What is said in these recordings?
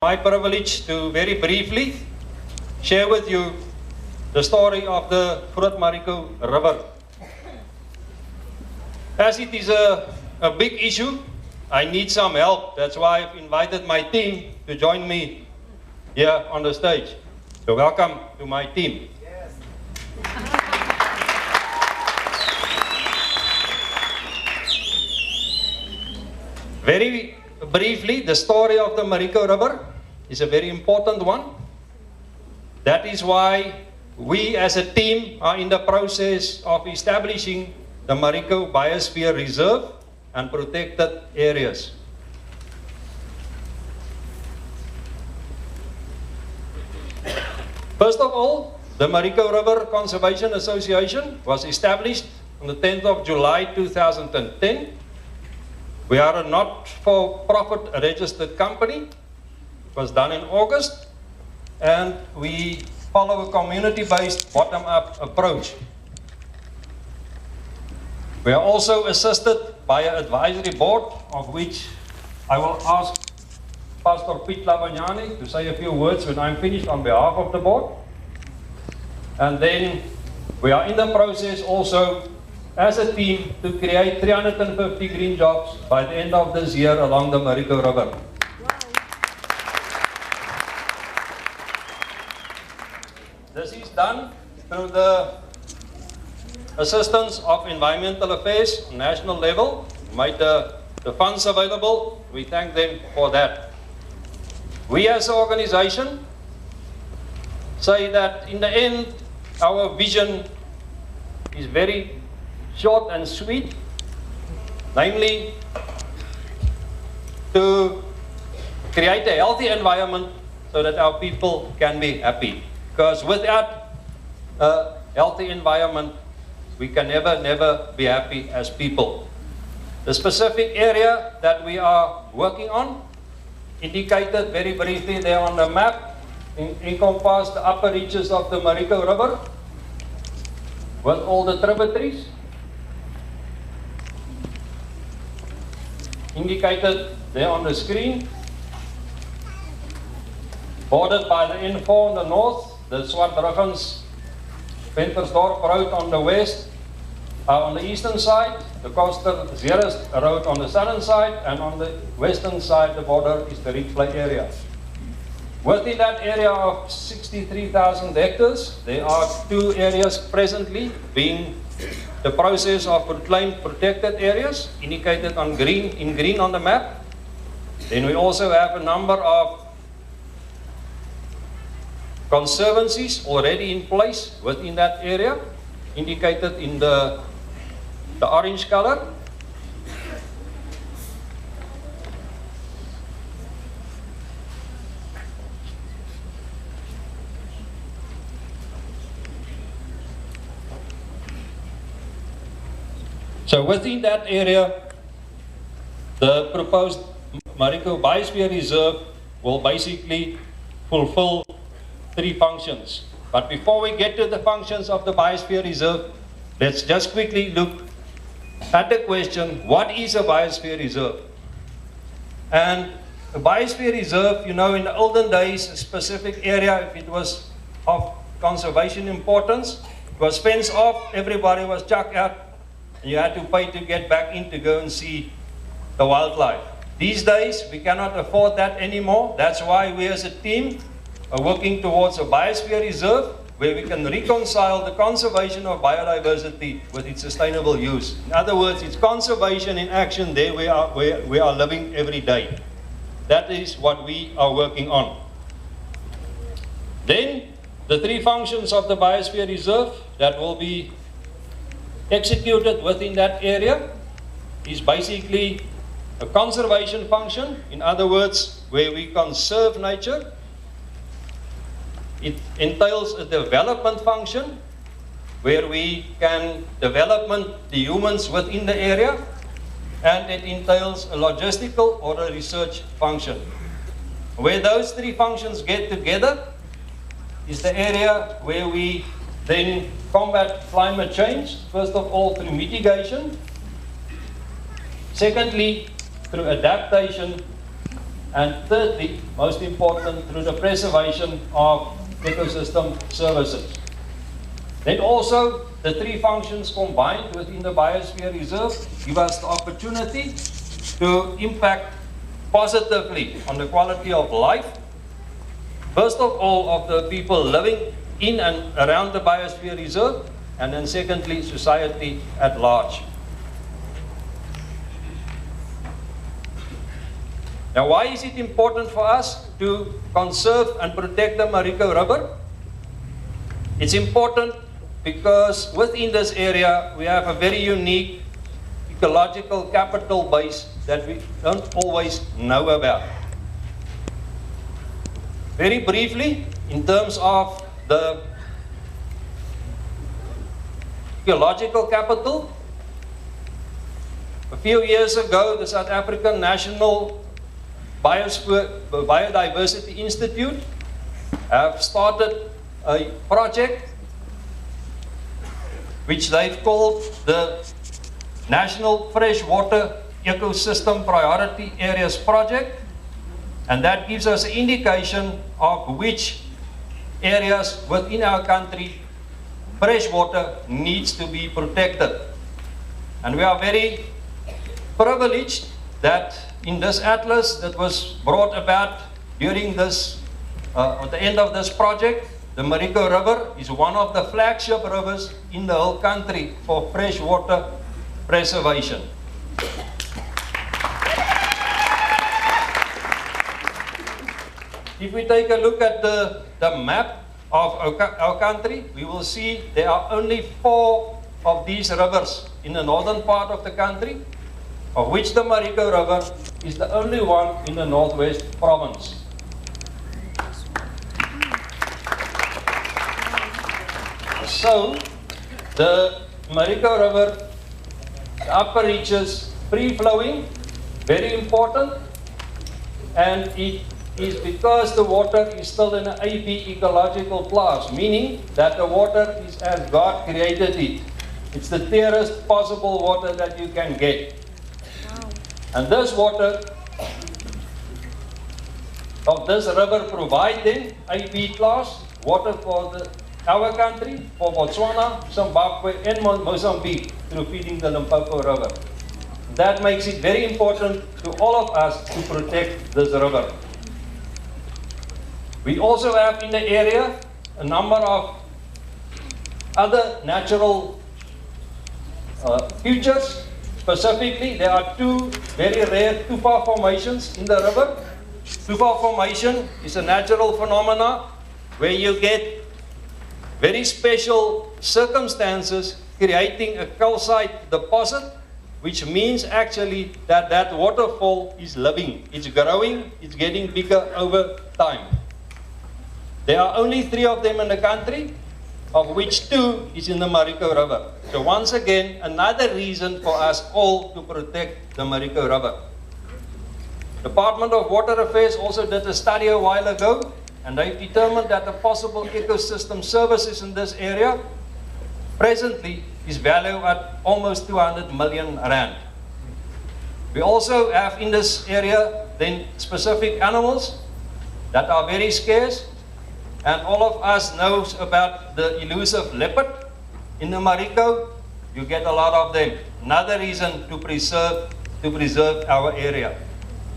My privilege to very briefly share with you the story of the Groot Marico River. As it is a big issue, I need some help. That's why I've invited my team to join me here on the stage. So welcome to my team. Yes. Very briefly, the story of the Marico River is a very important one. That is why we as a team are in the process of establishing the Marico Biosphere Reserve and protected areas. First of all, the Marico River Conservation Association was established on the 10th of July 2010. We are a not-for-profit registered company. It was done in August, and we follow a community-based bottom-up approach. We are also assisted by an advisory board, of which I will ask Pastor Piet Labanyani to say a few words when I'm finished on behalf of the board. And then we are in the process also as a team to create 350 green jobs by the end of this year along the Marico River. This is done through the assistance of Environmental Affairs on national level. Made the funds available. We thank them for that. We as an organization say that in the end our vision is very short and sweet, namely to create a healthy environment so that our people can be happy. Because without a healthy environment, we can never be happy as people. The specific area that we are working on, indicated very briefly there on the map, encompass the upper reaches of the Marico River with all the tributaries. Indicated there on the screen, bordered by the N4 on the north, the Swartbruggens Ventersdorp Road on the west, on the eastern side, the Koster Zeerust Road on the southern side, and on the western side the border is the Rietvlei area. Within that area of 63,000 hectares, there are two areas presently being the process of proclaimed protected areas, indicated on in green on the map. Then we also have a number of conservancies already in place within that area, indicated in the orange color. So within that area, the proposed Marico Biosphere Reserve will basically fulfill three functions. But before we get to the functions of the Biosphere Reserve, let's just quickly look at the question, what is a Biosphere Reserve? And a Biosphere Reserve, you know, in the olden days, a specific area, if it was of conservation importance, it was fenced off, everybody was chucked out, and you had to pay to get back in to go and see the wildlife. These days, we cannot afford that anymore. That's why we as a team are working towards a Biosphere Reserve where we can reconcile the conservation of biodiversity with its sustainable use. In other words, it's conservation in action there we are living every day. That is what we are working on. Then, the three functions of the Biosphere Reserve that will be executed within that area is basically a conservation function. In other words, where we conserve nature. It entails a development function where we can develop the humans within the area, and it entails a logistical or a research function. Where those three functions get together is the area where we then combat climate change, first of all through mitigation, secondly through adaptation, And thirdly, most important, through the preservation of ecosystem services. Then also, the three functions combined within the Biosphere Reserve give us the opportunity to impact positively on the quality of life. First of all, of the people living in and around the Biosphere Reserve, and then secondly, society at large. Now, why is it important for us to conserve and protect the Marico River? It's important because within this area, we have a very unique ecological capital base that we don't always know about. Very briefly, in terms of the ecological capital, a few years ago, the South African National Biodiversity Institute have started a project which they've called the National Freshwater Ecosystem Priority Areas Project, and that gives us an indication of which areas within our country freshwater needs to be protected. And we are very privileged that in this atlas that was brought about during this, at the end of this project, the Marico River is one of the flagship rivers in the whole country for freshwater preservation. If we take a look at the map of our country, we will see there are only 4 of these rivers in the northern part of the country, of which the Marico River is the only one in the Northwest Province. So, the Marico River, the upper reaches, free-flowing, very important, and it is because the water is still in an AB ecological class, meaning that the water is as God created it. It's the clearest possible water that you can get. And this water of this river provide then AB class water for our country, for Botswana, Zimbabwe and Mozambique through feeding the Limpopo River. That makes it very important to all of us to protect this river. We also have in the area a number of other natural features. Specifically, there are 2 very rare tufa formations in the river. Tufa formation is a natural phenomena where you get very special circumstances creating a calcite deposit, which means actually that that waterfall is living, it's growing, it's getting bigger over time. There are only 3 of them in the country, of which 2 is in the Marico River. So once again, another reason for us all to protect the Marico River. Department of Water Affairs also did a study a while ago, and they've determined that the possible ecosystem services in this area presently is valued at almost 200 million rand. We also have in this area then specific animals that are very scarce, and all of us knows about the elusive leopard in the Marico. You get a lot of them. Another reason to preserve our area.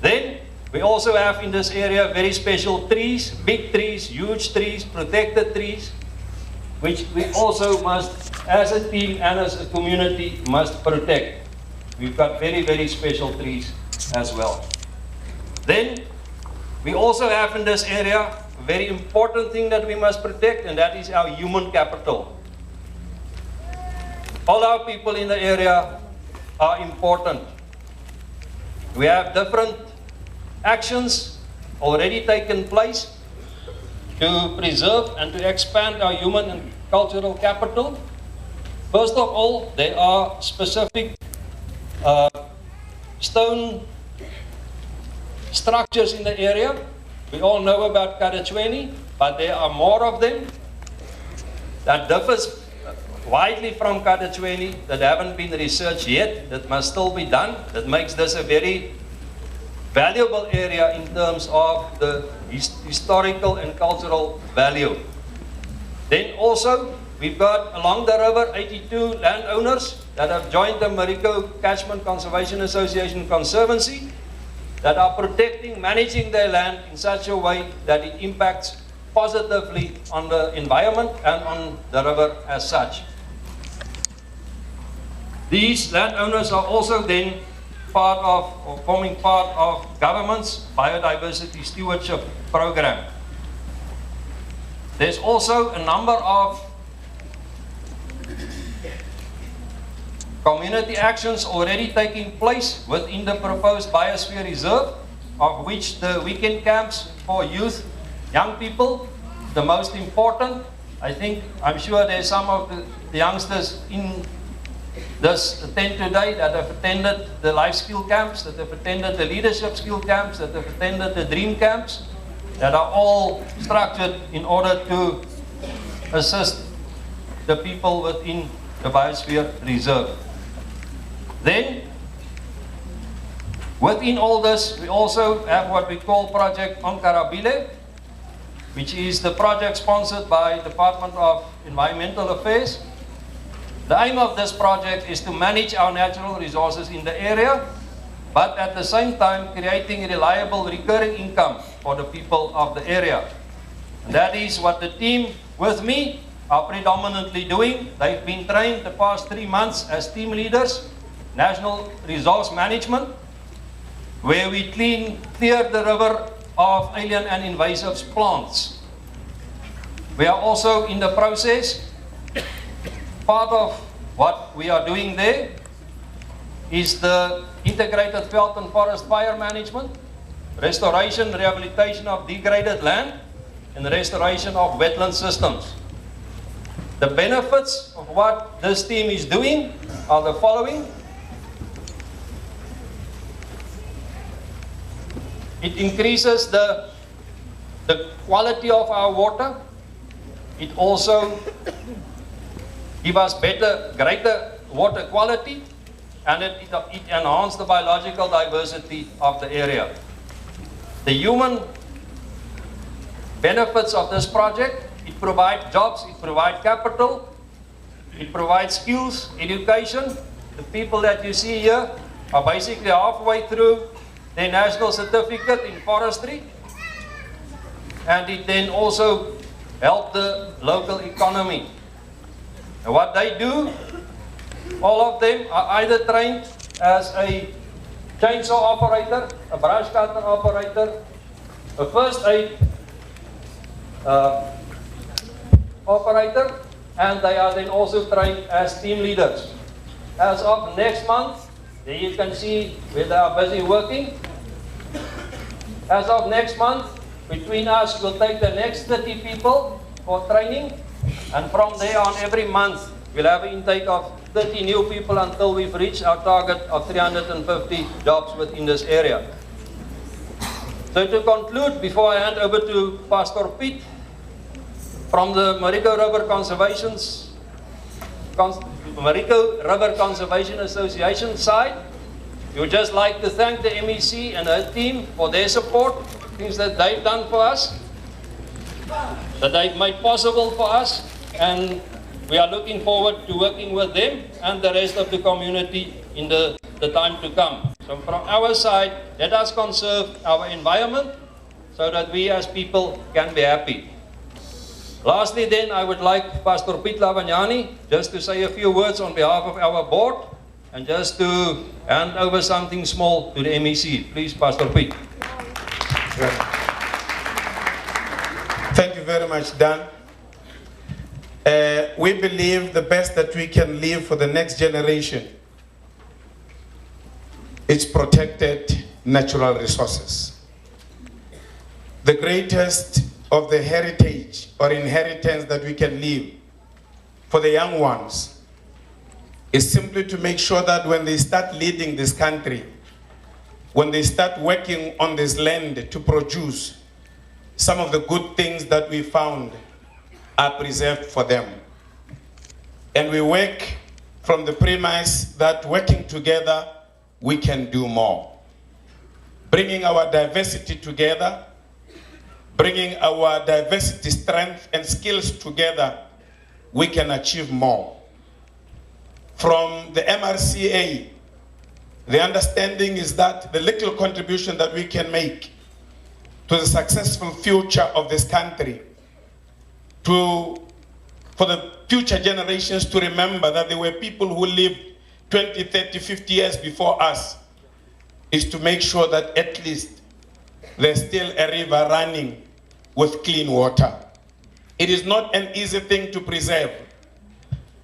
Then we also have in this area very special trees, big trees, huge trees, protected trees, which we also must, as a team and as a community, must protect. We've got very, very special trees as well. Then we also have in this area a very important thing that we must protect, and that is our human capital. All our people in the area are important. We have different actions already taken place to preserve and to expand our human and cultural capital. First of all, there are specific stone structures in the area. We all know about Kadachweni, but there are more of them that differs widely from Kadachweni that haven't been researched yet, that must still be done. That makes this a very valuable area in terms of the historical and cultural value. Then also, we've got along the river 82 landowners that have joined the Marico Catchment Conservation Association Conservancy that are protecting, managing their land in such a way that it impacts positively on the environment and on the river as such. These landowners are also then part of, or forming part of government's biodiversity stewardship program. There's also a number of community actions already taking place within the proposed Biosphere Reserve, of which the weekend camps for youth, young people, the most important. I'm sure there's some of the youngsters in this tent today that have attended the life skill camps, that have attended the leadership skill camps, that have attended the dream camps, that are all structured in order to assist the people within the Biosphere Reserve. Then, within all this, we also have what we call Project Onkarabile, which is the project sponsored by Department of Environmental Affairs. The aim of this project is to manage our natural resources in the area, but at the same time creating reliable recurring income for the people of the area. And that is what the team with me are predominantly doing. They've been trained the past 3 months as team leaders, National Resource Management, where we clear the river of alien and invasive plants. We are also in the process. Part of what we are doing there is the integrated veld and forest fire management, restoration, rehabilitation of degraded land, and restoration of wetland systems. The benefits of what this team is doing are the following. It increases the quality of our water. It also gives us greater water quality, and it enhances the biological diversity of the area. The human benefits of this project: it provides jobs, it provides capital, it provides skills, education. The people that you see here are basically halfway through their national certificate in forestry, and it then also helps the local economy. And what they do, all of them are either trained as a chainsaw operator, a brush cutter operator, a first aid operator, and they are then also trained as team leaders. As of next month, there you can see where they are busy working. As of next month, between us, we'll take the next 30 people for training, and from there on, every month, we'll have an intake of 30 new people until we've reached our target of 350 jobs within this area. So to conclude, before I hand over to Pastor Piet, from the Marico River Conservation Association side, we would just like to thank the MEC and her team for their support, things that they've done for us, that they've made possible for us, and we are looking forward to working with them and the rest of the community in the time to come. So from our side, let us conserve our environment so that we as people can be happy. Lastly then, I would like Pastor Piet Lavanyani just to say a few words on behalf of our board and just to hand over something small to the MEC. Please, Pastor Piet. Thank you very much, Daan. We believe the best that we can leave for the next generation is protected natural resources. The greatest of the heritage or inheritance that we can leave for the young ones is simply to make sure that when they start leading this country, when they start working on this land to produce, some of the good things that we found are preserved for them. And we work from the premise that working together, we can do more. bringing our diversity together, bringing our diversity, strength, and skills together, we can achieve more. From the MRCA, the understanding is that the little contribution that we can make to the successful future of this country, for the future generations to remember that there were people who lived 20, 30, 50 years before us, is to make sure that at least there's still a river running with clean water. It is not an easy thing to preserve.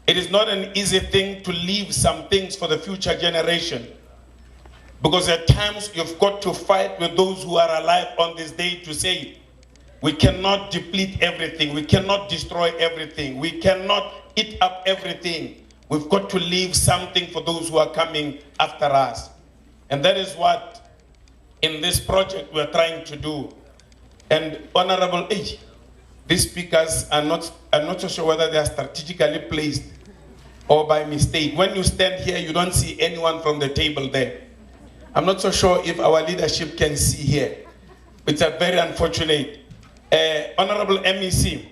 It is not an easy thing to leave some things for the future generation. Because at times you've got to fight with those who are alive on this day to say, we cannot deplete everything, we cannot destroy everything, we cannot eat up everything. We've got to leave something for those who are coming after us. And that is what in this project we're trying to do. And Honorable Age, these speakers are not, I'm not so sure whether they are strategically placed or by mistake. When you stand here, you don't see anyone from the table there. I'm not so sure if our leadership can see here. It's a very unfortunate. Honorable MEC,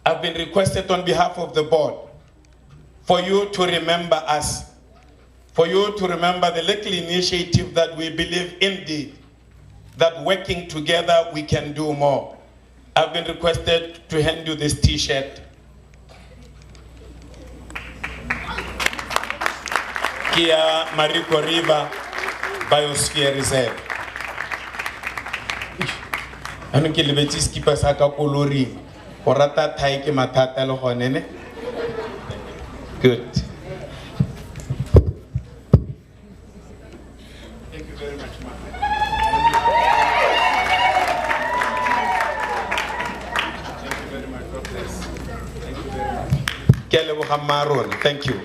I've been requested on behalf of the board for you to remember us, for you to remember the little initiative that we believe indeed that working together we can do more. I've been requested to hand you this T-shirt. Here, Marico River Biosphere Reserve. Ano ke lebetse skipa sa ka kolori o rata thai ke mathata le gone ne. Good. Thank you very much, ma'am. Thank you very much. God bless. Thank you very much. Ke leboga marona. Thank you.